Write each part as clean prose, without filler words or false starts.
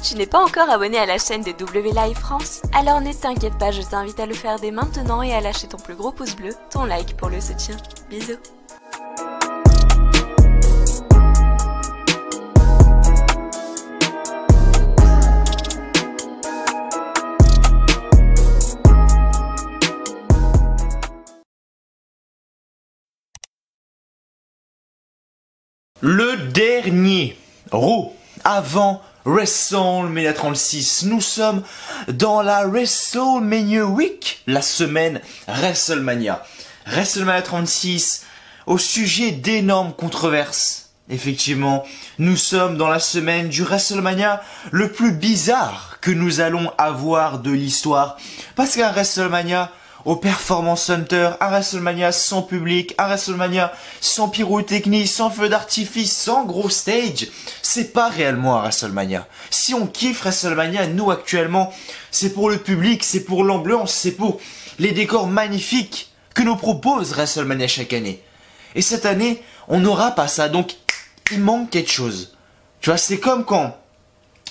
Tu n'es pas encore abonné à la chaîne de W Live France? Alors ne t'inquiète pas, je t'invite à le faire dès maintenant et à lâcher ton plus gros pouce bleu, ton like pour le soutien. Bisous. Le dernier Raw avant WrestleMania 36. Nous sommes dans la WrestleMania Week, la semaine WrestleMania. WrestleMania 36, au sujet d'énormes controverses. Effectivement, nous sommes dans la semaine du WrestleMania le plus bizarre que nous allons avoir de l'histoire. Parce qu'un WrestleMania au Performance Center, un WrestleMania sans public, un WrestleMania sans pyrotechnie, sans feu d'artifice, sans gros stage, c'est pas réellement un WrestleMania. Si on kiffe WrestleMania, nous actuellement, c'est pour le public, c'est pour l'ambiance, c'est pour les décors magnifiques que nous propose WrestleMania chaque année. Et cette année, on n'aura pas ça, donc il manque quelque chose. Tu vois, c'est comme quand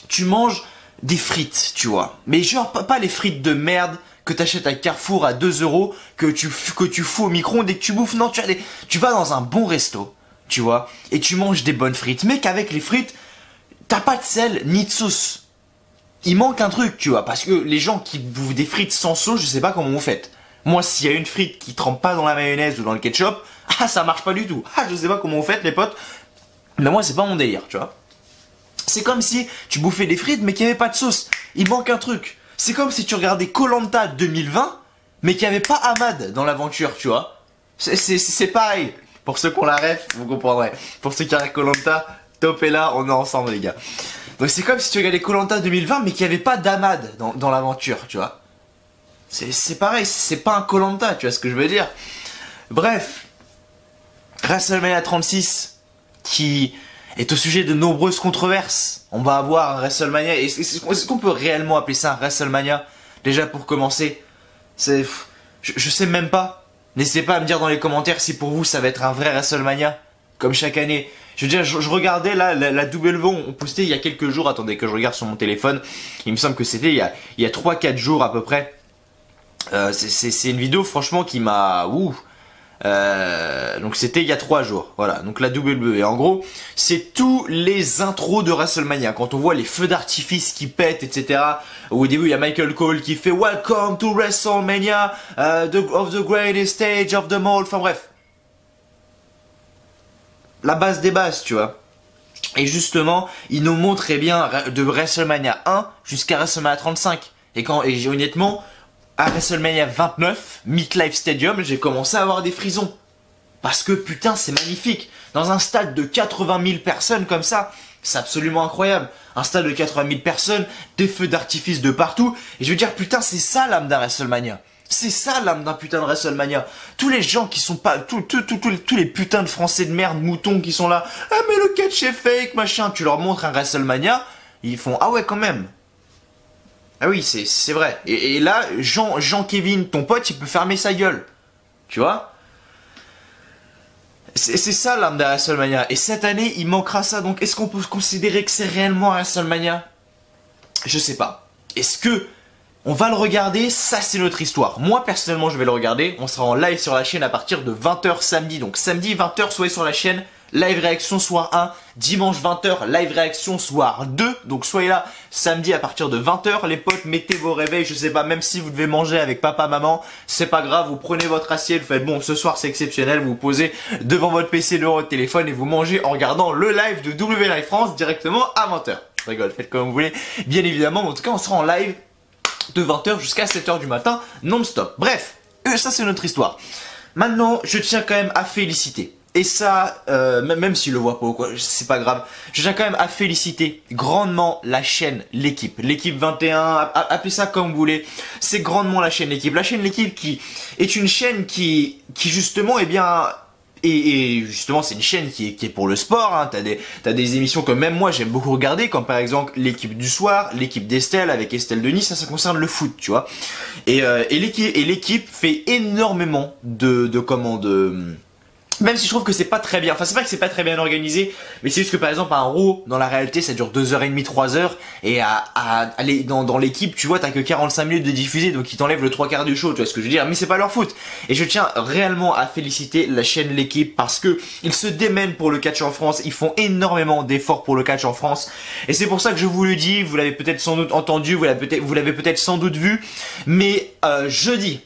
tu manges des frites, tu vois, mais genre pas les frites de merde que t'achètes à Carrefour à 2 €, que tu fous au micro-ondes et que tu bouffes. Non, tu vas dans un bon resto, tu vois, et tu manges des bonnes frites. Mais qu'avec les frites, t'as pas de sel ni de sauce. Il manque un truc, tu vois, parce que les gens qui bouffent des frites sans sauce, je sais pas comment vous faites. Moi, s'il y a une frite qui trempe pas dans la mayonnaise ou dans le ketchup, ça marche pas du tout. Je sais pas comment vous faites, les potes. Mais moi, c'est pas mon délire, tu vois. C'est comme si tu bouffais des frites, mais qu'il y avait pas de sauce. Il manque un truc. C'est comme si tu regardais Koh-Lanta 2020, mais qu'il n'y avait pas Ahmad dans l'aventure, tu vois. C'est pareil. Pour ceux qui ont la ref, vous comprendrez. Pour ceux qui regardent Koh-Lanta, top est là, on est ensemble, les gars. Donc c'est comme si tu regardais Koh-Lanta 2020, mais qu'il n'y avait pas d'Ahmad dans l'aventure, tu vois. C'est pareil, c'est pas un Koh-Lanta, tu vois ce que je veux dire. Bref, WrestleMania 36, qui est au sujet de nombreuses controverses. On va avoir un WrestleMania. Est-ce qu'on peut réellement appeler ça un WrestleMania? Déjà pour commencer, je sais même pas. N'hésitez pas à me dire dans les commentaires si pour vous ça va être un vrai WrestleMania, comme chaque année. Je veux dire, je regardais là, la W, on postait il y a quelques jours, attendez que je regarde sur mon téléphone. Il me semble que c'était il y a 3-4 jours à peu près. C'est une vidéo franchement qui m'a... donc c'était il y a 3 jours, voilà, donc la WWE, et en gros c'est tous les intros de WrestleMania, quand on voit les feux d'artifice qui pètent, etc. Au début il y a Michael Cole qui fait Welcome to WrestleMania, of the greatest stage of them all, enfin bref, la base des bases, tu vois. Et justement il nous montre très bien de WrestleMania 1 jusqu'à WrestleMania 35, et honnêtement à WrestleMania 29, MetLife Stadium, j'ai commencé à avoir des frissons. Parce que putain, c'est magnifique. Dans un stade de 80 000 personnes comme ça, c'est absolument incroyable. Un stade de 80 000 personnes, des feux d'artifice de partout. Et je veux dire, putain, c'est ça l'âme d'un WrestleMania. C'est ça l'âme d'un putain de WrestleMania. Tous les gens qui sont pas... Tous les putains de Français de merde, moutons qui sont là. Ah mais le catch est fake, machin. Tu leur montres un WrestleMania, ils font ah ouais quand même. Ah oui, c'est vrai. Et là, Jean-Kevin, ton pote, il peut fermer sa gueule. Tu vois? C'est ça l'âme de WrestleMania. Et cette année, il manquera ça. Donc, est-ce qu'on peut considérer que c'est réellement un WrestleMania? Je sais pas. Est-ce que on va le regarder? Ça, c'est notre histoire. Moi, personnellement, je vais le regarder. On sera en live sur la chaîne à partir de 20 h samedi. Donc, samedi, 20 h, soyez sur la chaîne. Live réaction soir 1, dimanche 20 h, live réaction soir 2, donc soyez là samedi à partir de 20 h, les potes, mettez vos réveils, je sais pas, même si vous devez manger avec papa, maman, c'est pas grave, vous prenez votre assiette, vous faites bon, ce soir c'est exceptionnel, vous vous posez devant votre PC, devant votre téléphone et vous mangez en regardant le live de W Live France directement à 20 h. Je rigole, faites comme vous voulez, bien évidemment, mais en tout cas on sera en live de 20 h jusqu'à 7 h du matin, non-stop. Bref, ça c'est notre histoire. Maintenant, je tiens quand même à féliciter. Et ça, même s'il le voit pas ou quoi, c'est pas grave. Je tiens quand même à féliciter grandement la chaîne L'équipe. L'équipe 21, appelez ça comme vous voulez. C'est grandement la chaîne L'équipe. La chaîne L'équipe qui est une chaîne qui justement, eh bien, et justement c'est une chaîne qui est pour le sport, hein. T'as des émissions que même moi j'aime beaucoup regarder, comme par exemple l'équipe du soir, l'équipe d'Estelle avec Estelle Denis, ça concerne le foot, tu vois. Et l'équipe fait énormément Même si je trouve que c'est pas très bien, enfin c'est pas que c'est pas très bien organisé, mais c'est juste que par exemple un Raw, dans la réalité ça dure 2h30, 3h, et à aller dans l'équipe, tu vois, t'as que 45 minutes de diffuser, donc ils t'enlèvent le 3/4 du show, tu vois ce que je veux dire, mais c'est pas leur faute. Et je tiens réellement à féliciter la chaîne L'équipe, parce que ils se démènent pour le catch en France, ils font énormément d'efforts pour le catch en France, et c'est pour ça que je vous le dis, vous l'avez peut-être sans doute entendu, vous l'avez peut-être sans doute vu, mais jeudi,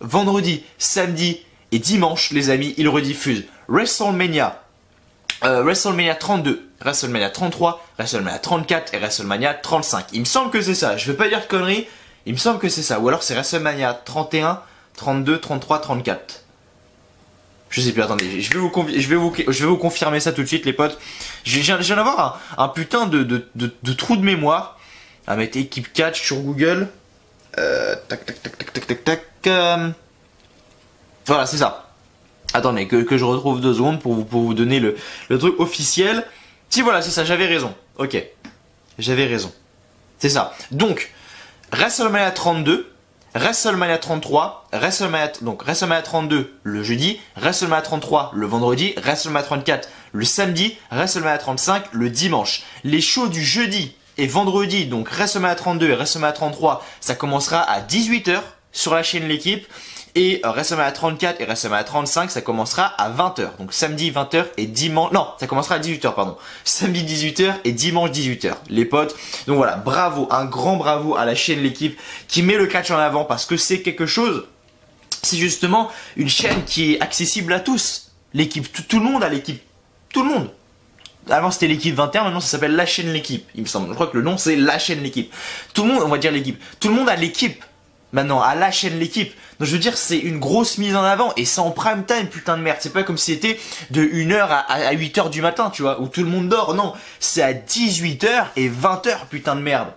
vendredi, samedi, et dimanche, les amis, ils rediffusent WrestleMania 32, WrestleMania 33, WrestleMania 34 et WrestleMania 35. Il me semble que c'est ça. Je vais pas dire de conneries. Il me semble que c'est ça. Ou alors c'est WrestleMania 31, 32, 33, 34. Je sais plus, attendez. Je vais vous confirmer ça tout de suite, les potes. Je viens d'avoir un putain de trou de mémoire. À mettre équipe catch sur Google. Voilà, c'est ça. Attendez, que je retrouve 2 secondes pour vous donner le truc officiel. Si, voilà, c'est ça, j'avais raison. Ok. J'avais raison. C'est ça. Donc, WrestleMania 32, WrestleMania 33, WrestleMania 32 le jeudi, WrestleMania 33 le vendredi, WrestleMania 34 le samedi, WrestleMania 35 le dimanche. Les shows du jeudi et vendredi, donc WrestleMania 32 et WrestleMania 33, ça commencera à 18h sur la chaîne L'équipe. Et WrestleMania 34 et WrestleMania 35, ça commencera à 20h. Donc samedi 20h et dimanche... Non, ça commencera à 18h, pardon. Samedi 18h et dimanche 18h, les potes. Donc voilà, bravo, un grand bravo à la chaîne L'équipe qui met le catch en avant parce que c'est quelque chose... C'est justement une chaîne qui est accessible à tous. L'équipe, tout le monde a l'équipe. Tout le monde. Avant c'était l'équipe 21, maintenant ça s'appelle la chaîne L'équipe, il me semble. Je crois que le nom c'est la chaîne L'équipe. Tout le monde, on va dire l'équipe. Tout le monde a l'équipe. Maintenant, à la chaîne L'équipe. Donc je veux dire, c'est une grosse mise en avant. Et c'est en prime time, putain de merde. C'est pas comme si c'était de 1h à 8h du matin, tu vois, où tout le monde dort. Non, c'est à 18h et 20h, putain de merde.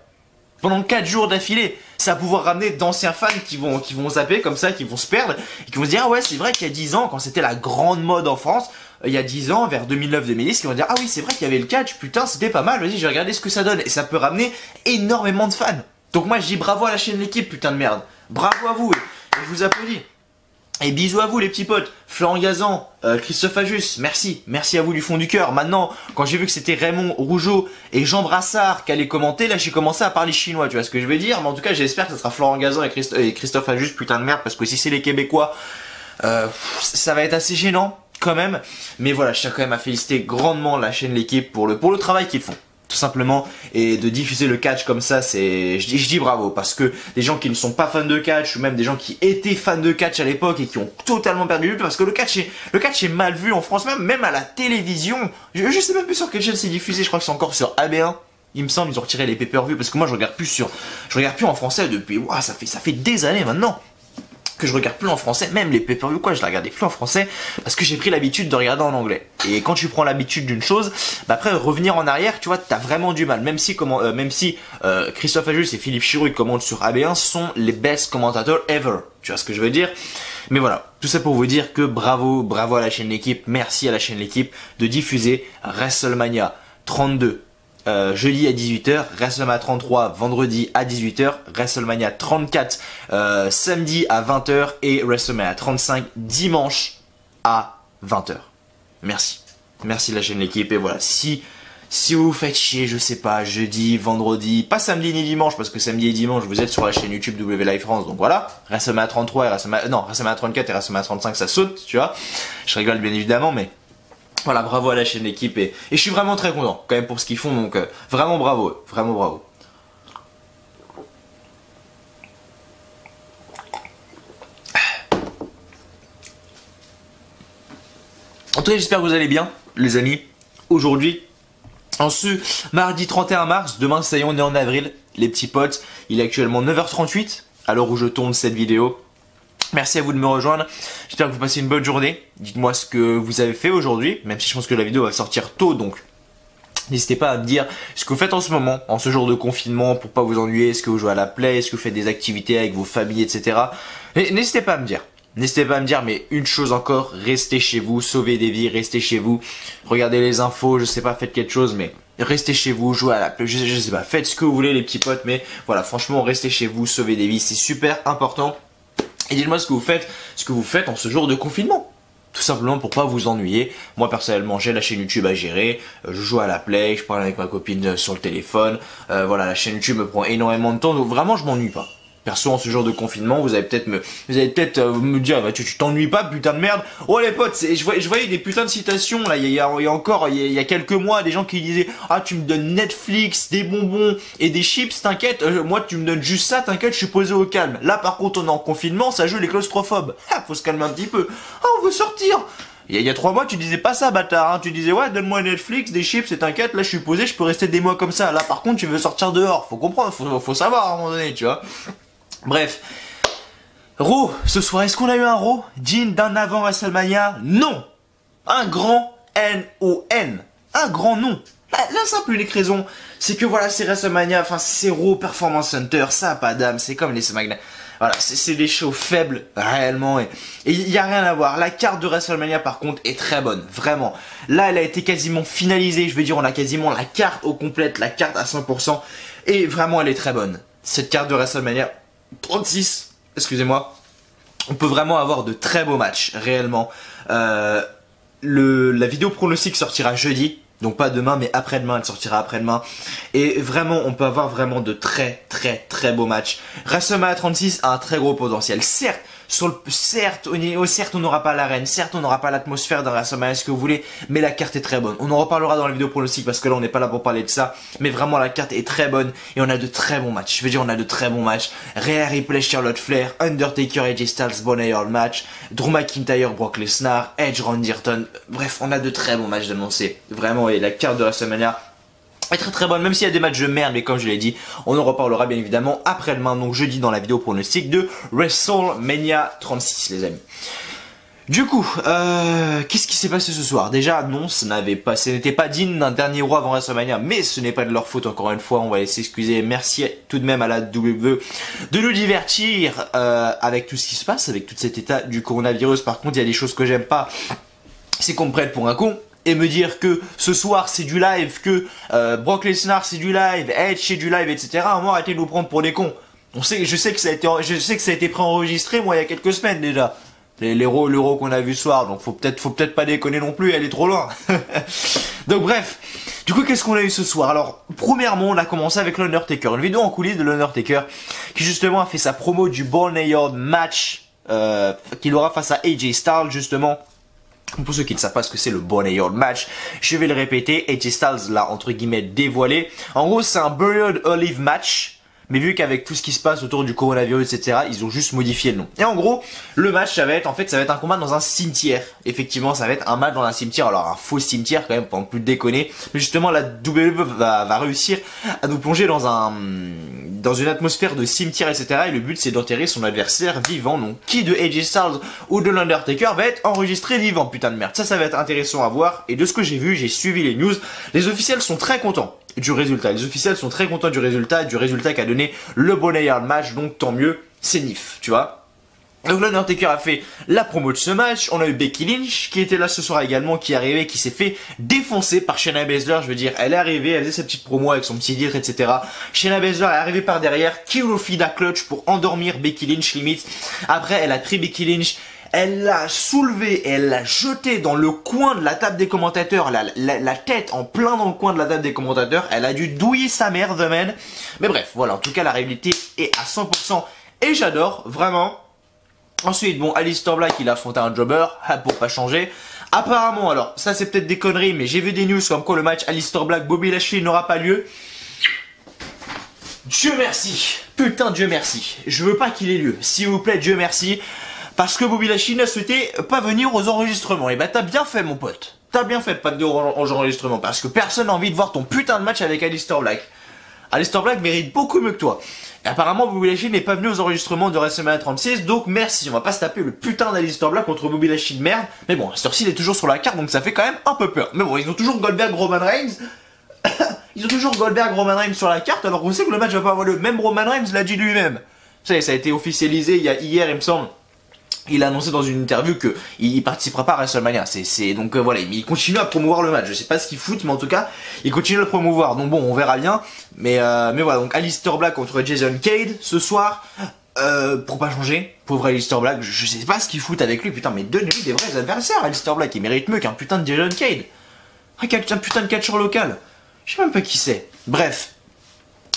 Pendant 4 jours d'affilée. Ça va pouvoir ramener d'anciens fans qui vont zapper comme ça, qui vont se perdre. Et qui vont se dire, ah ouais, c'est vrai qu'il y a 10 ans, quand c'était la grande mode en France, il y a 10 ans, vers 2009-2010, qui vont dire, ah oui, c'est vrai qu'il y avait le catch, putain, c'était pas mal, vas-y, je vais regarder ce que ça donne. Et ça peut ramener énormément de fans. Donc moi je dis bravo à la chaîne L'équipe, putain de merde. Bravo à vous, et je vous applaudis. Et bisous à vous les petits potes. Florent Gazan, Christophe Ajus, merci. Merci à vous du fond du cœur. Maintenant, quand j'ai vu que c'était Raymond Rougeau et Jean Brassard qui allaient commenter, là j'ai commencé à parler chinois, tu vois ce que je veux dire. Mais en tout cas j'espère que ce sera Florent Gazan et Christophe Ajus, putain de merde, parce que si c'est les Québécois, ça va être assez gênant quand même. Mais voilà, je tiens quand même à féliciter grandement la chaîne L'équipe pour le travail qu'ils font. Tout simplement, et de diffuser le catch comme ça, c'est, je dis bravo, parce que des gens qui ne sont pas fans de catch, ou même des gens qui étaient fans de catch à l'époque et qui ont totalement perdu le but, parce que le catch est mal vu en France, même à la télévision. Je sais même plus sur quelle chaîne c'est diffusé, je crois que c'est encore sur AB1. Il me semble, ils ont retiré les pay-per-view, parce que moi je regarde plus en français depuis, ouah, ça fait des années maintenant que je regarde plus en français, même les pay-per-view quoi, je la regardais plus en français parce que j'ai pris l'habitude de regarder en anglais. Et quand tu prends l'habitude d'une chose, bah après revenir en arrière, tu vois, t'as vraiment du mal. Même si Christophe Ajus et Philippe Chirou ils commentent sur AB1, ce sont les best commentateurs ever. Tu vois ce que je veux dire? Mais voilà, tout ça pour vous dire que bravo à la chaîne L'équipe, merci à la chaîne L'équipe de diffuser WrestleMania 32. Jeudi à 18h, WrestleMania 33 vendredi à 18h, WrestleMania 34 samedi à 20h et WrestleMania 35 dimanche à 20h. Merci. Merci la chaîne L'équipe et voilà, si vous vous faites chier, je sais pas, jeudi, vendredi, pas samedi ni dimanche parce que samedi et dimanche vous êtes sur la chaîne YouTube W Live France donc voilà, WrestleMania 33 et WrestleMania 34 et WrestleMania 35 ça saute, tu vois. Je rigole bien évidemment mais voilà, bravo à la chaîne L'équipe et je suis vraiment très content quand même pour ce qu'ils font, donc vraiment bravo, vraiment bravo. En tout cas, j'espère que vous allez bien, les amis. Aujourd'hui, en ce mardi 31 mars, demain ça y est, on est en avril, les petits potes. Il est actuellement 9h38 à l'heure où je tourne cette vidéo. Merci à vous de me rejoindre, j'espère que vous passez une bonne journée. Dites-moi ce que vous avez fait aujourd'hui, même si je pense que la vidéo va sortir tôt, donc n'hésitez pas à me dire ce que vous faites en ce moment, en ce jour de confinement, pour pas vous ennuyer. Est-ce que vous jouez à la play, est-ce que vous faites des activités avec vos familles, etc. Et n'hésitez pas à me dire. N'hésitez pas à me dire, mais une chose encore, restez chez vous, sauvez des vies, restez chez vous, regardez les infos, je sais pas, faites quelque chose, mais restez chez vous, jouez à la play, je sais pas, faites ce que vous voulez les petits potes, mais voilà, franchement, restez chez vous, sauvez des vies, c'est super important. Et dites-moi ce que vous faites en ce jour de confinement. Tout simplement pour pas vous ennuyer. Moi personnellement j'ai la chaîne YouTube à gérer, je joue à la Play, je parle avec ma copine sur le téléphone, voilà, la chaîne YouTube me prend énormément de temps, donc vraiment je m'ennuie pas. Perso, en ce jour de confinement, vous allez peut-être me dire, bah, tu t'ennuies pas, putain de merde. Oh les potes, je voyais des putains de citations là. Il y a quelques mois, des gens qui disaient, ah tu me donnes Netflix, des bonbons et des chips, t'inquiète. Moi tu me donnes juste ça, t'inquiète, je suis posé au calme. Là par contre, on est en confinement, ça joue les claustrophobes. Faut se calmer un petit peu. Ah, on veut sortir. Il y a 3 mois, tu disais pas ça, bâtard, hein. Tu disais, ouais, donne-moi Netflix, des chips, et t'inquiète, là, je suis posé, je peux rester des mois comme ça. Là, par contre, tu veux sortir dehors. Faut comprendre, faut savoir à un moment donné, tu vois. Bref. Raw, ce soir, est-ce qu'on a eu un Raw digne d'un avant WrestleMania? Non. Un grand N-O-N. Un grand non. La simple unique raison, c'est que voilà, c'est WrestleMania, enfin, c'est Raw Performance Center, ça a pas d'âme, c'est comme les SmackDown. Voilà, c'est des shows faibles, réellement, et il y a rien à voir. La carte de WrestleMania, par contre, est très bonne, vraiment. Là, elle a été quasiment finalisée, je veux dire, on a quasiment la carte au complète, la carte à 100%, et vraiment, elle est très bonne. Cette carte de WrestleMania 36, excusez-moi, on peut vraiment avoir de très beaux matchs, réellement. La vidéo pronostic sortira jeudi. Donc pas demain mais après-demain, elle sortira après-demain. Et vraiment, on peut avoir vraiment de très beaux matchs. WrestleMania 36 a un très gros potentiel. Certes, on n'aura pas l'arène, certes, on n'aura pas l'atmosphère d'un WrestleMania, ce que vous voulez, mais la carte est très bonne. On en reparlera dans la vidéo pronostic parce que là, on n'est pas là pour parler de ça. Mais vraiment, la carte est très bonne et on a de très bons matchs. Je veux dire, on a de très bons matchs. Rhea Ripley, Charlotte Flair, Undertaker, AJ Styles, Bon Air match, Drew McIntyre, Brock Lesnar, Edge, Randy Orton. Bref, on a de très bons matchs d'annoncer. Vraiment, et la carte de WrestleMania est très bonne, même s'il y a des matchs de merde, mais comme je l'ai dit, on en reparlera bien évidemment après-demain, donc jeudi dans la vidéo pronostic de WrestleMania 36, les amis. Du coup, qu'est-ce qui s'est passé ce soir? Déjà, non, ce n'était pas digne d'un dernier roi avant WrestleMania, mais ce n'est pas de leur faute, encore une fois, on va les excuser. Merci tout de même à la WWE de nous divertir avec tout ce qui se passe, avec tout cet état du coronavirus. Par contre, il y a des choses que j'aime pas, c'est qu'on me prenne pour un con. Et me dire que ce soir c'est du live, que Brock Lesnar c'est du live, Edge c'est du live, etc. Moi, arrêtez de nous prendre pour des cons. Je sais que ça a été préenregistré, moi, il y a quelques semaines déjà. L'euro qu'on a vu ce soir, donc faut peut-être pas déconner non plus, elle est trop loin. Donc bref, du coup, qu'est-ce qu'on a eu ce soir? Alors, premièrement, on a commencé avec l'Undertaker, une vidéo en coulisses de l'Undertaker, qui justement a fait sa promo du Boneyard match, qu'il aura face à AJ Styles, justement. Pour ceux qui ne savent pas ce que c'est le Boneyard match, je vais le répéter, AJ Styles l'a entre guillemets dévoilé. En gros, c'est un Buried Olive match, mais vu qu'avec tout ce qui se passe autour du coronavirus, etc., ils ont juste modifié le nom. Et en gros, le match, ça va être un combat dans un cimetière. Effectivement, ça va être un match dans un cimetière, alors un faux cimetière quand même, pour ne plus déconner. Mais justement, la WWE va réussir à nous plonger dans une atmosphère de cimetière, etc. Et le but, c'est d'enterrer son adversaire vivant. Donc, qui de AJ Styles ou de l'Undertaker va être enregistré vivant, putain de merde. Ça va être intéressant à voir. Et de ce que j'ai vu, j'ai suivi les news. Les officiels sont très contents du résultat. Les officiels sont très contents du résultat qu'a donné le Boneyard match. Donc, tant mieux, c'est Nif, tu vois. Donc l'Undertaker a fait la promo de ce match. On a eu Becky Lynch qui était là ce soir également, qui est arrivée, qui s'est fait défoncer par Shayna Baszler. Je veux dire, elle est arrivée, elle faisait sa petite promo avec son petit titre, etc. Shayna Baszler est arrivée par derrière, Killofida clutch pour endormir Becky Lynch limite. Après, elle a pris Becky Lynch, elle l'a soulevée et elle l'a jetée dans le coin de la table des commentateurs, la tête en plein dans le coin de la table des commentateurs. Elle a dû douiller sa mère, The Man. Mais bref, voilà, en tout cas la réalité est à 100% et j'adore, vraiment. Ensuite, bon, Aleister Black, il a affronté un jobber, pour pas changer. Apparemment, alors, ça c'est peut-être des conneries, mais j'ai vu des news comme quoi le match Aleister Black, Bobby Lashley n'aura pas lieu. Dieu merci. Putain, Dieu merci. Je veux pas qu'il ait lieu. S'il vous plaît, Dieu merci. Parce que Bobby Lashley n'a souhaité pas venir aux enregistrements. Et bah, t'as bien fait, mon pote. T'as bien fait de pas venir aux enregistrements. Parce que personne n'a envie de voir ton putain de match avec Aleister Black. Aleister Black mérite beaucoup mieux que toi. Et apparemment, Bobby Lashley n'est pas venu aux enregistrements de WrestleMania 36, donc merci. On va pas se taper le putain d'Aleister Black contre Bobby Lashley de merde. Mais bon, cette heure-ci, il est toujours sur la carte, donc ça fait quand même un peu peur. Mais bon, ils ont toujours Goldberg, Roman Reigns. Ils ont toujours Goldberg, Roman Reigns sur la carte, alors qu'on sait que le match va pas avoir lieu. Même Roman Reigns l'a dit lui-même. Ça a été officialisé hier, il me semble. Il a annoncé dans une interview que il participera pas à WrestleMania. Donc voilà, il continue à promouvoir le match. Je sais pas ce qu'il fout, mais en tout cas, il continue à le promouvoir. Donc bon, on verra bien. Mais voilà, donc Aleister Black contre Jason Cade ce soir. pour pas changer, pauvre Aleister Black, je sais pas ce qu'ils foutent avec lui, putain, mais donnez-lui des vrais adversaires, Aleister Black, il mérite mieux qu'un putain de Jason Cade. Un putain de catcheur local. Je sais même pas qui c'est. Bref.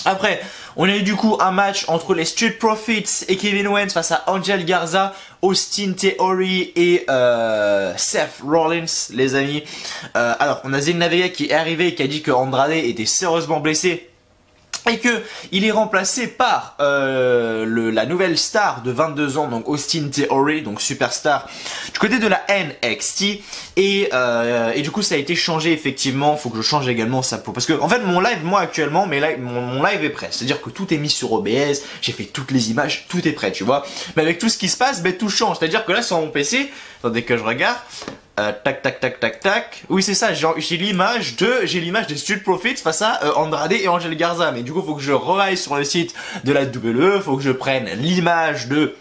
Après, on a eu du coup un match entre les Street Profits et Kevin Owens face à Angel Garza, Austin Theory et Seth Rollins, les amis. Alors, on a Zelina Vega qui est arrivé et qui a dit que Andrade était sérieusement blessé. Et que il est remplacé par la nouvelle star de 22 ans, donc Austin Theory, donc superstar du côté de la NXT. Et du coup ça a été changé effectivement. Faut que je change également sa peau parce que en fait mon live, moi actuellement, mon live est prêt. C'est-à-dire que tout est mis sur OBS, j'ai fait toutes les images, tout est prêt, tu vois. Mais avec tout ce qui se passe, ben tout change. C'est-à-dire que là sur mon PC, attendez que je regarde. Tac tac tac tac tac. Oui c'est ça, j'ai l'image des Street Profits face à Andrade et Angel Garza. Mais du coup faut que je reaille sur le site de la WWE, faut que je prenne l'image de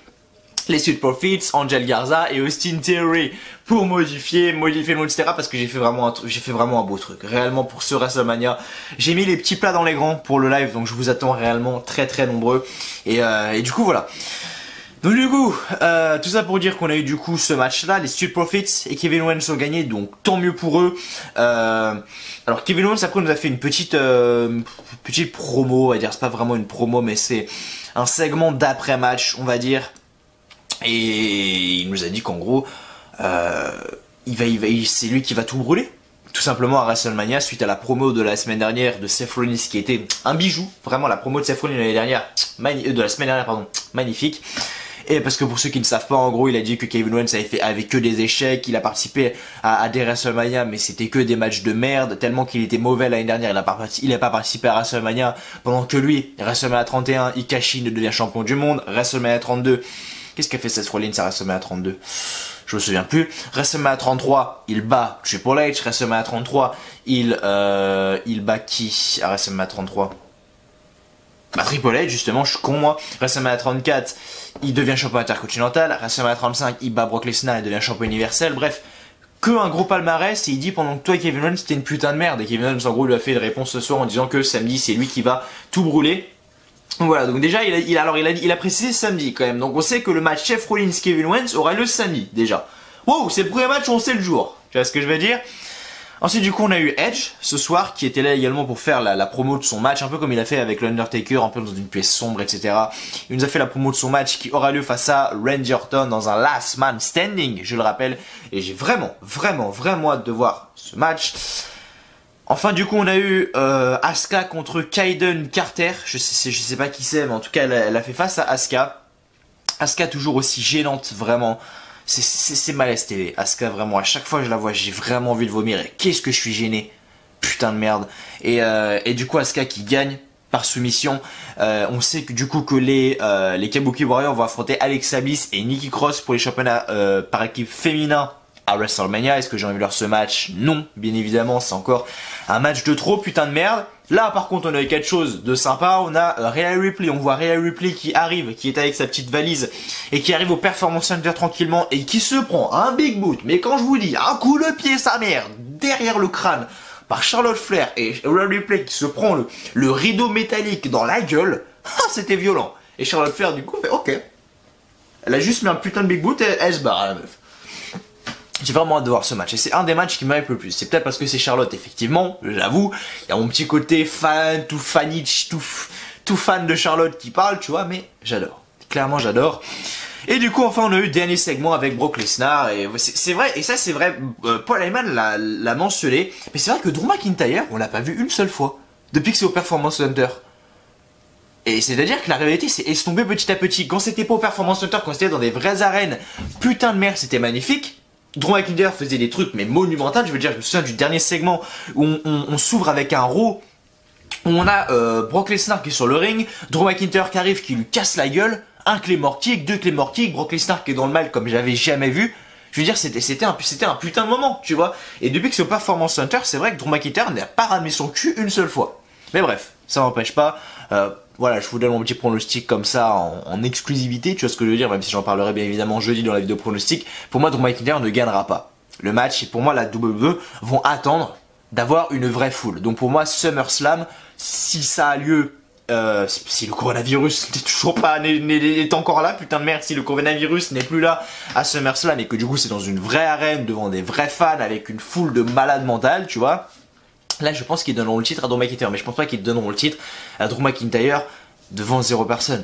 les Street Profits, Angel Garza et Austin Theory pour modifier le nom, etc. Parce que j'ai fait vraiment un beau truc. Réellement pour ce WrestleMania, j'ai mis les petits plats dans les grands pour le live, donc je vous attends réellement très très nombreux. Et du coup voilà. Donc du coup, tout ça pour dire qu'on a eu du coup ce match-là, les Street Profits et Kevin Owens ont gagné, donc tant mieux pour eux. Alors Kevin Owens après nous a fait une petite promo, on va dire, c'est pas vraiment une promo, mais c'est un segment d'après-match, on va dire. Et il nous a dit qu'en gros, c'est lui qui va tout brûler. Tout simplement à WrestleMania, suite à la promo de la semaine dernière de Seth Rollins qui était un bijou. Vraiment la promo de Seth Rollins de la semaine dernière, pardon, magnifique. Et parce que pour ceux qui ne savent pas, en gros, il a dit que Kevin Owens avait que des échecs, il a participé à des WrestleMania, mais c'était que des matchs de merde, tellement qu'il était mauvais l'année dernière, il n'a pas participé à WrestleMania, pendant que lui, WrestleMania 31, il cache in, devient champion du monde, WrestleMania 32, qu'est-ce qu'a fait Seth Rollins à WrestleMania 32? Je me souviens plus. WrestleMania 33, il bat Triple H, WrestleMania 33, il bat qui à WrestleMania 33? Bah Triple H justement, je suis con moi. WrestleMania 34, il devient champion intercontinental. WrestleMania 35, il bat Brock Lesnar et devient champion universel. Bref, que un gros palmarès et il dit pendant que toi Kevin Owens c'était une putain de merde. Et Kevin Owens en gros lui a fait une réponse ce soir en disant que samedi c'est lui qui va tout brûler. Donc voilà, donc déjà il a précisé samedi quand même. Donc on sait que le match Seth Rollins Kevin Owens aura lieu samedi déjà. Wow, c'est le premier match où on sait le jour. Tu vois ce que je veux dire? Ensuite du coup on a eu Edge ce soir qui était là également pour faire la promo de son match, un peu comme il a fait avec l'Undertaker, un peu dans une pièce sombre, etc. Il nous a fait la promo de son match qui aura lieu face à Randy Orton dans un Last Man Standing, je le rappelle. Et j'ai vraiment hâte de voir ce match. Enfin du coup on a eu Asuka contre Kaiden Carter, je sais pas qui c'est, mais en tout cas elle a fait face à Asuka. Asuka toujours aussi gênante, vraiment. C'est malaise TV. Asuka vraiment, à chaque fois que je la vois, j'ai vraiment envie de vomir. Et qu'est-ce que je suis gêné. Putain de merde. Et du coup Asuka qui gagne par soumission. On sait que du coup que les Kabuki Warriors vont affronter Alexa Bliss et Nikki Cross pour les championnats par équipe féminin à WrestleMania. Est-ce que j'ai envie de leur ce match? Non, bien évidemment, c'est encore un match de trop, putain de merde. Là par contre on a eu quelque chose de sympa, on a Rhea Ripley, on voit Rhea Ripley qui arrive, qui est avec sa petite valise et qui arrive au Performance Center tranquillement et qui se prend un big boot, mais quand je vous dis un coup de pied sa mère derrière le crâne par Charlotte Flair et Rhea Ripley qui se prend le rideau métallique dans la gueule, c'était violent. Et Charlotte Flair du coup fait ok, elle a juste mis un putain de big boot et elle se barre la meuf. J'ai vraiment hâte de voir ce match et c'est un des matchs qui m'hype le plus. C'est peut-être parce que c'est Charlotte, effectivement, j'avoue. Il y a mon petit côté fan, tout fan de Charlotte qui parle, tu vois, mais j'adore. Clairement, j'adore. Et du coup, enfin, on a eu le dernier segment avec Brock Lesnar et c'est vrai, et ça c'est vrai, Paul Heyman l'a mentionné, mais c'est vrai que Drew McIntyre, on l'a pas vu une seule fois depuis que c'est au Performance Center. Et c'est-à-dire que la réalité s'est estompée petit à petit. Quand c'était pas au Performance Center, quand c'était dans des vraies arènes, putain de merde, c'était magnifique. Drew McIntyre faisait des trucs mais monumentaux. Je veux dire, je me souviens du dernier segment où on s'ouvre avec un Raw où on a Brock Lesnar qui est sur le ring, Drew McIntyre qui arrive, qui lui casse la gueule, un Claymore Kick, deux Claymore Kick, Brock Lesnar qui est dans le mal comme j'avais jamais vu. Je veux dire, c'était un putain de moment, tu vois. Et depuis que c'est au Performance Center, c'est vrai que Drew McIntyre n'a pas ramené son cul une seule fois. Mais bref, ça m'empêche pas. Voilà, je vous donne mon petit pronostic comme ça en exclusivité, tu vois ce que je veux dire, même si j'en parlerai bien évidemment jeudi dans la vidéo pronostic. Pour moi, Drew McIntyre ne gagnera pas le match et pour moi, la WWE vont attendre d'avoir une vraie foule. Donc pour moi, SummerSlam, si ça a lieu si le coronavirus n'est toujours pas, est encore là, putain de merde, si le coronavirus n'est plus là à SummerSlam et que du coup c'est dans une vraie arène devant des vrais fans avec une foule de malades mentales, tu vois. Là, je pense qu'ils donneront le titre à Drew McIntyre, mais je pense pas qu'ils donneront le titre à Drew McIntyre devant 0 personne.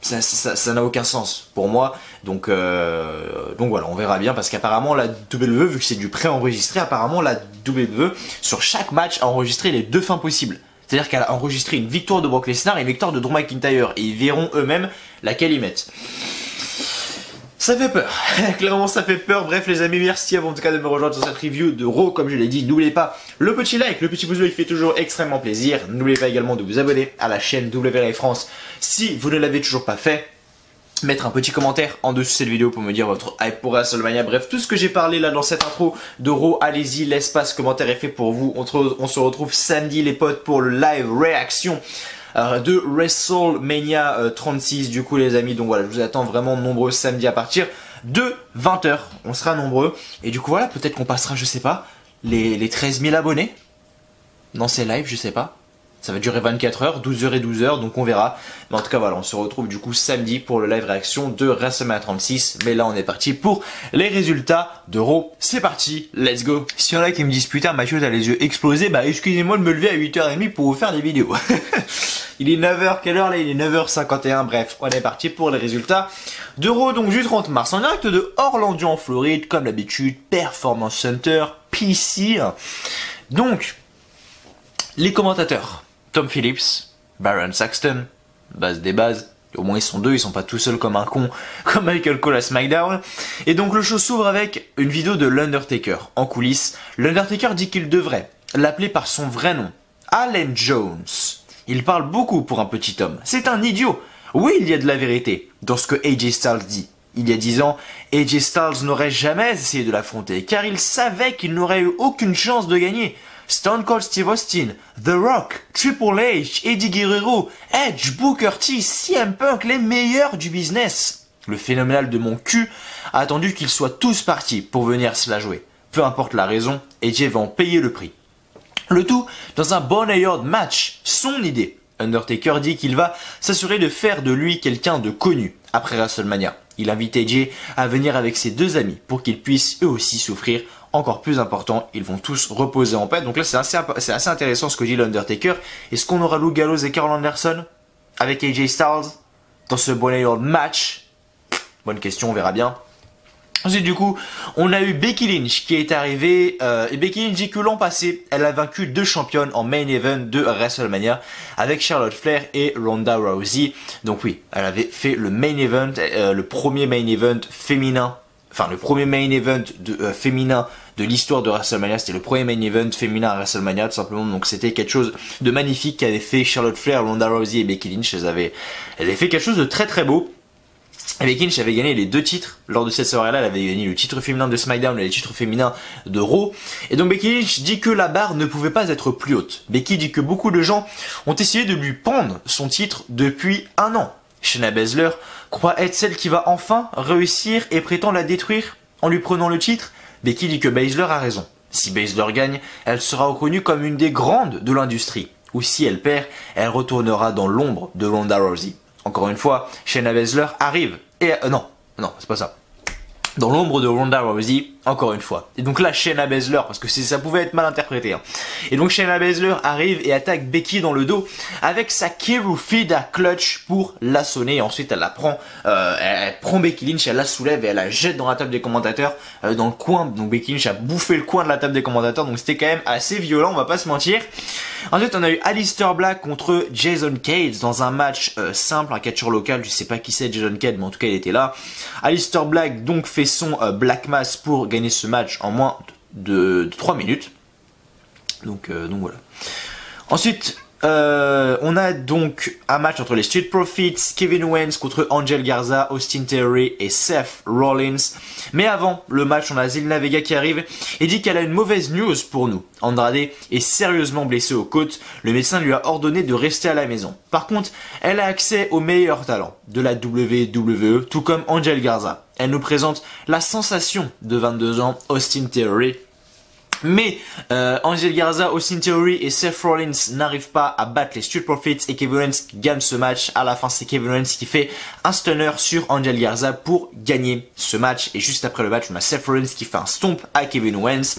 Ça n'a aucun sens pour moi. Donc voilà, on verra bien parce qu'apparemment la WWE, vu que c'est du pré-enregistré, apparemment la WWE sur chaque match a enregistré les 2 fins possibles. C'est-à-dire qu'elle a enregistré une victoire de Brock Lesnar et une victoire de Drew McIntyre. Et ils verront eux-mêmes laquelle ils mettent. Ça fait peur. Clairement, ça fait peur. Bref, les amis, merci à vous en tout cas de me rejoindre sur cette review de Raw. Comme je l'ai dit, n'oubliez pas le petit like, le petit pouce bleu, il fait toujours extrêmement plaisir. N'oubliez pas également de vous abonner à la chaîne WWE France si vous ne l'avez toujours pas fait. Mettre un petit commentaire en dessous de cette vidéo pour me dire votre hype pour WrestleMania. Bref, tout ce que j'ai parlé là dans cette intro de Raw, allez-y, l'espace commentaire est fait pour vous. On se retrouve samedi les potes pour le live réaction de WrestleMania 36 du coup les amis. Donc voilà, je vous attends vraiment nombreux samedi à partir de 20 h. On sera nombreux. Et du coup voilà, peut-être qu'on passera, je sais pas, les 13 000 abonnés dans ces lives, je sais pas. Ça va durer 24 heures, 12 h et 12 h, donc on verra. Mais en tout cas, voilà, on se retrouve du coup samedi pour le live réaction de WrestleMania 36. Mais là, on est parti pour les résultats de Raw. C'est parti, let's go. S'il y en a qui me disent, putain, Mathieu, t'as les yeux explosés, bah excusez-moi de me lever à 8h30 pour vous faire des vidéos. Il est 9 h, quelle heure là? Il est 9 h 51, bref, on est parti pour les résultats de Raw, donc du 30 mars. En direct de Orlando en Floride, comme d'habitude, Performance Center, PC. Donc, les commentateurs. Tom Phillips, Baron Saxton, base des bases, au moins ils sont 2, ils sont pas tout seuls comme un con, comme Michael Cole à SmackDown. Et donc le show s'ouvre avec une vidéo de l'Undertaker en coulisses. L'Undertaker dit qu'il devrait l'appeler par son vrai nom, Allen Jones. Il parle beaucoup pour un petit homme, c'est un idiot. Oui, il y a de la vérité dans ce que AJ Styles dit. Il y a 10 ans, AJ Styles n'aurait jamais essayé de l'affronter car il savait qu'il n'aurait eu aucune chance de gagner. Stone Cold Steve Austin, The Rock, Triple H, Eddie Guerrero, Edge, Booker T, CM Punk, les meilleurs du business. Le phénoménal de mon cul a attendu qu'ils soient tous partis pour venir se la jouer. Peu importe la raison, AJ va en payer le prix. Le tout dans un boneyard match, son idée. Undertaker dit qu'il va s'assurer de faire de lui quelqu'un de connu après WrestleMania. Il invite AJ à venir avec ses 2 amis pour qu'ils puissent eux aussi souffrir. Encore plus important, ils vont tous reposer en paix. Donc là, c'est assez intéressant ce que dit l'Undertaker. Est-ce qu'on aura Lou Gallows et Carl Anderson avec AJ Styles dans ce boneyard match? Bonne question, on verra bien. Ensuite, du coup, on a eu Becky Lynch qui est arrivée. Et Becky Lynch dit que l'an passé, elle a vaincu 2 championnes en main event de WrestleMania avec Charlotte Flair et Ronda Rousey. Donc oui, elle avait fait le main event, le premier main event féminin. Enfin, le premier main event féminin de l'histoire de WrestleMania, c'était le premier main event féminin à WrestleMania, tout simplement. Donc c'était quelque chose de magnifique qu'avaient fait Charlotte Flair, Ronda Rousey et Becky Lynch. Elles avaient fait quelque chose de très très beau. Becky Lynch avait gagné les 2 titres lors de cette soirée-là. Elle avait gagné le titre féminin de SmackDown et le titre féminin de Raw. Et donc Becky Lynch dit que la barre ne pouvait pas être plus haute. Becky dit que beaucoup de gens ont essayé de lui prendre son titre depuis 1 an. Shayna Baszler croit être celle qui va enfin réussir et prétend la détruire en lui prenant le titre. Becky dit que Baszler a raison. Si Baszler gagne, elle sera reconnue comme une des grandes de l'industrie. Ou si elle perd, elle retournera dans l'ombre de Ronda Rousey. Encore une fois, Shayna Baszler arrive et... non, c'est pas ça. Dans l'ombre de Ronda Rousey, encore une fois. Et donc là, Shayna Baszler, parce que ça pouvait être mal interprété. Hein. Et donc Shayna Baszler arrive et attaque Becky dans le dos avec sa Kiru Fida Clutch pour l'assonner. Et ensuite, elle la prend, elle prend Becky Lynch, elle la soulève et elle la jette dans la table des commentateurs, dans le coin. Donc Becky Lynch a bouffé le coin de la table des commentateurs. Donc c'était quand même assez violent, on va pas se mentir. Ensuite, on a eu Aleister Black contre Jason Cade dans un match simple, un catcheur local. Je sais pas qui c'est Jason Cade, mais en tout cas, il était là. Aleister Black donc fait son Black Mass pour gagner ce match en moins de 3 minutes. Donc voilà. Ensuite, on a donc un match entre les Street Profits, Kevin Owens contre Angel Garza, Austin Theory et Seth Rollins. Mais avant le match, on a Zelina Vega qui arrive et dit qu'elle a une mauvaise news pour nous. Andrade est sérieusement blessée aux côtes. Le médecin lui a ordonné de rester à la maison. Par contre, elle a accès aux meilleurs talents de la WWE, tout comme Angel Garza. Elle nous présente la sensation de 22 ans, Austin Theory. Mais Angel Garza, Austin Theory et Seth Rollins n'arrivent pas à battre les Street Profits et Kevin Owens gagne ce match. À la fin, c'est Kevin Owens qui fait un stunner sur Angel Garza pour gagner ce match. Et juste après le match, on a Seth Rollins qui fait un stomp à Kevin Owens.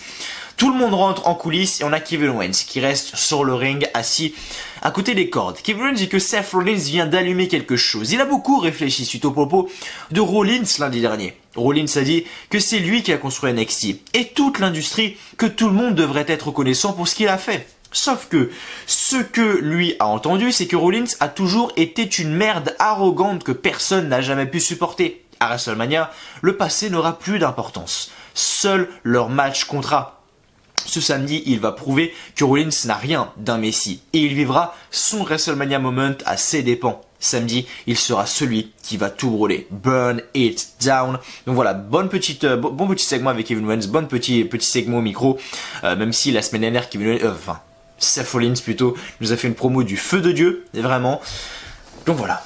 Tout le monde rentre en coulisses et on a Kevin Owens qui reste sur le ring assis à côté des cordes. Kevin Owens dit que Seth Rollins vient d'allumer quelque chose. Il a beaucoup réfléchi suite au propos de Rollins lundi dernier. Rollins a dit que c'est lui qui a construit NXT et toute l'industrie, que tout le monde devrait être reconnaissant pour ce qu'il a fait. Sauf que ce que lui a entendu, c'est que Rollins a toujours été une merde arrogante que personne n'a jamais pu supporter. À WrestleMania, le passé n'aura plus d'importance. Seul leur match comptera. Ce samedi, il va prouver que Rollins n'a rien d'un Messi et il vivra son WrestleMania moment à ses dépens. Samedi, il sera celui qui va tout brûler. Burn it down. Donc voilà, bon petit segment avec Kevin Owens, bon petit segment au micro. Même si la semaine dernière, Seth Rollins plutôt, nous a fait une promo du feu de Dieu, vraiment. Donc voilà.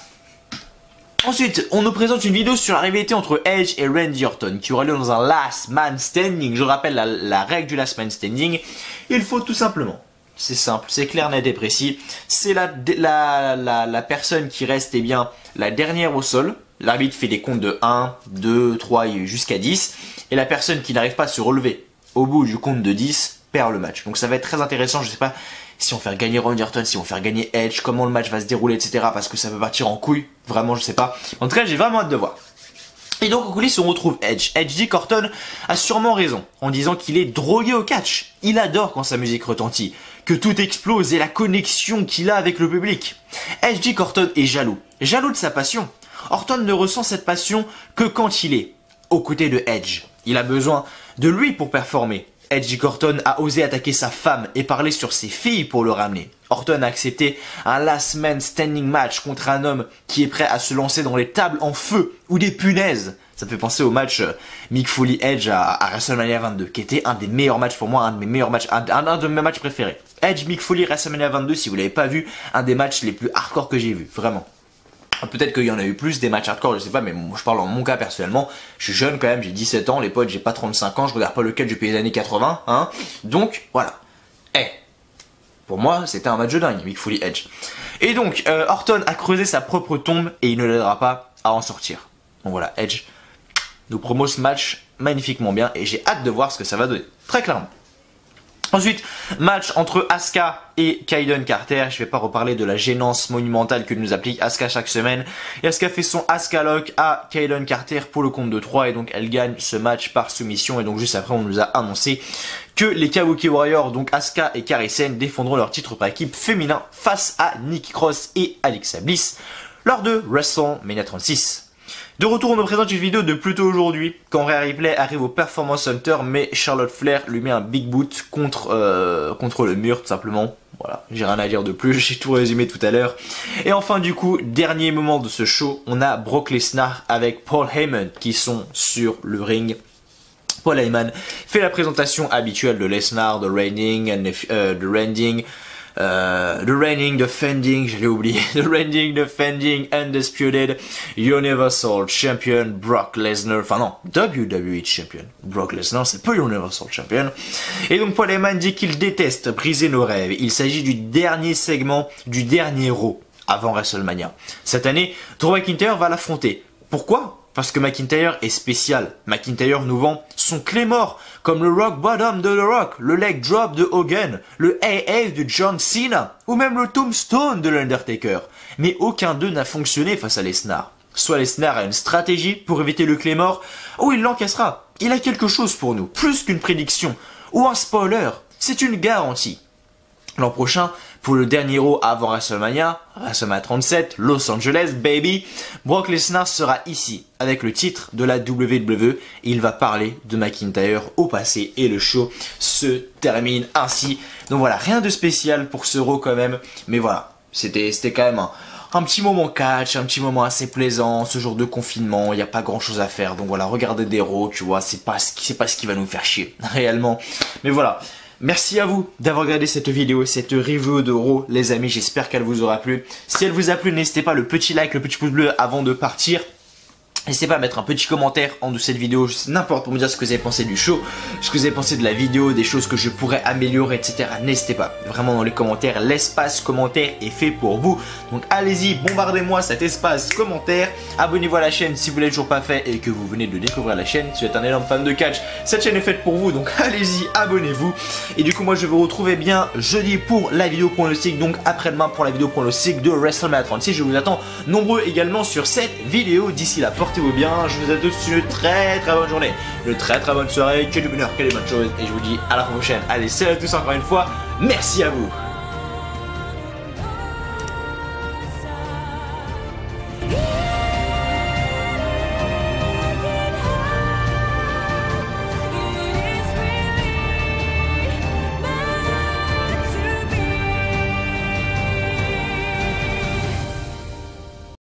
Ensuite, on nous présente une vidéo sur la rivalité entre Edge et Randy Orton qui aura lieu dans un Last Man Standing. Je rappelle la règle du Last Man Standing. Il faut tout simplement, c'est simple, c'est clair, net et précis. C'est la personne qui reste la dernière au sol. L'arbitre fait des comptes de 1, 2, 3 jusqu'à 10. Et la personne qui n'arrive pas à se relever au bout du compte de 10 perd le match. Donc ça va être très intéressant, je sais pas si on fait gagner Randy Orton, si on fait gagner Edge, comment le match va se dérouler, etc. Parce que ça peut partir en couille, vraiment je sais pas. En tout cas j'ai vraiment hâte de voir. Et donc en coulisses on retrouve Edge. Edge dit qu'Orton a sûrement raison en disant qu'il est drogué au catch. Il adore quand sa musique retentit, que tout explose et la connexion qu'il a avec le public. Edge dit qu'Orton est jaloux de sa passion. Orton ne ressent cette passion que quand il est aux côtés de Edge. Il a besoin de lui pour performer. Edge Orton a osé attaquer sa femme et parler sur ses filles pour le ramener. Orton a accepté un last man standing match contre un homme qui est prêt à se lancer dans les tables en feu ou des punaises. Ça me fait penser au match Mick Foley Edge à WrestleMania 22, qui était un des meilleurs matchs pour moi, un de mes meilleurs matchs, un de mes matchs préférés. Edge Mick Foley WrestleMania 22, si vous l'avez pas vu, un des matchs les plus hardcore que j'ai vu, vraiment. Peut-être qu'il y en a eu plus des matchs hardcore, je sais pas, mais moi, je parle en mon cas personnellement. Je suis jeune quand même, j'ai 17 ans, les potes, j'ai pas 35 ans, je regarde pas le catch depuis les années 80, hein. Donc, voilà. Pour moi, c'était un match de dingue, Mick Foley Edge. Et donc, Orton a creusé sa propre tombe et il ne l'aidera pas à en sortir. Donc voilà, Edge nous promeut ce match magnifiquement bien et j'ai hâte de voir ce que ça va donner, très clairement. Ensuite, match entre Asuka et Kaden Carter. Je vais pas reparler de la gênance monumentale que nous applique Asuka chaque semaine. Et Asuka fait son Asuka Lock à Kaden Carter pour le compte de 3 et donc elle gagne ce match par soumission. Et donc juste après, on nous a annoncé que les Kabuki Warriors, donc Asuka et Kairi Sane, défendront leur titre par équipe féminin face à Nikki Cross et Alexa Bliss lors de WrestleMania 36. De retour, on nous présente une vidéo de plus tôt aujourd'hui, quand Rhea Ripley arrive au Performance Center, mais Charlotte Flair lui met un big boot contre le mur, tout simplement. Voilà, j'ai rien à dire de plus, j'ai tout résumé tout à l'heure. Et enfin, du coup, dernier moment de ce show, on a Brock Lesnar avec Paul Heyman qui sont sur le ring. Paul Heyman fait la présentation habituelle de Lesnar, de reigning, defending, j'allais oublier, the reigning, defending, undisputed, Universal Champion, Brock Lesnar, enfin non, WWE Champion, Brock Lesnar, c'est pas Universal Champion. Et donc Paul Heyman dit qu'il déteste briser nos rêves, il s'agit du dernier segment, du dernier Raw, avant WrestleMania. Cette année, Drew McIntyre va l'affronter. Pourquoi ? Parce que McIntyre est spécial. McIntyre nous vend son Claymore, comme le Rock Bottom de The Rock, le Leg Drop de Hogan, le AA de John Cena, ou même le Tombstone de l'Undertaker. Mais aucun d'eux n'a fonctionné face à Lesnar. Soit Lesnar a une stratégie pour éviter le Claymore, ou il l'encaissera. Il a quelque chose pour nous, plus qu'une prédiction, ou un spoiler, c'est une garantie. L'an prochain, pour le dernier Raw avant WrestleMania 37, Los Angeles, baby, Brock Lesnar sera ici avec le titre de la WWE et il va parler de McIntyre au passé et le show se termine ainsi. Donc voilà, rien de spécial pour ce Raw quand même, mais voilà, c'était quand même un petit moment catch, un petit moment assez plaisant, ce jour de confinement, il n'y a pas grand chose à faire, donc voilà, regardez des Raw, tu vois, c'est pas ce qui va nous faire chier, réellement, mais voilà. Merci à vous d'avoir regardé cette vidéo, cette review de Raw, les amis, j'espère qu'elle vous aura plu. Si elle vous a plu, n'hésitez pas, le petit like, le petit pouce bleu avant de partir. N'hésitez pas à mettre un petit commentaire en dessous de cette vidéo, n'importe, pour me dire ce que vous avez pensé du show, ce que vous avez pensé de la vidéo, des choses que je pourrais améliorer, etc. N'hésitez pas, vraiment dans les commentaires, l'espace commentaire est fait pour vous. Donc allez-y, bombardez-moi cet espace commentaire, abonnez-vous à la chaîne si vous ne l'avez toujours pas fait et que vous venez de découvrir la chaîne. Si vous êtes un énorme fan de catch, cette chaîne est faite pour vous, donc allez-y, abonnez-vous. Et du coup, moi je vais vous retrouver bien jeudi pour la vidéo pronostic, donc après-demain pour la vidéo pronostic de WrestleMania 36. Je vous attends nombreux également sur cette vidéo. D'ici là, portez-vous bien, je vous souhaite tous une très bonne journée, une très bonne soirée, que du bonheur, que des bonnes choses, et je vous dis à la prochaine. Allez, salut à tous encore une fois, merci à vous.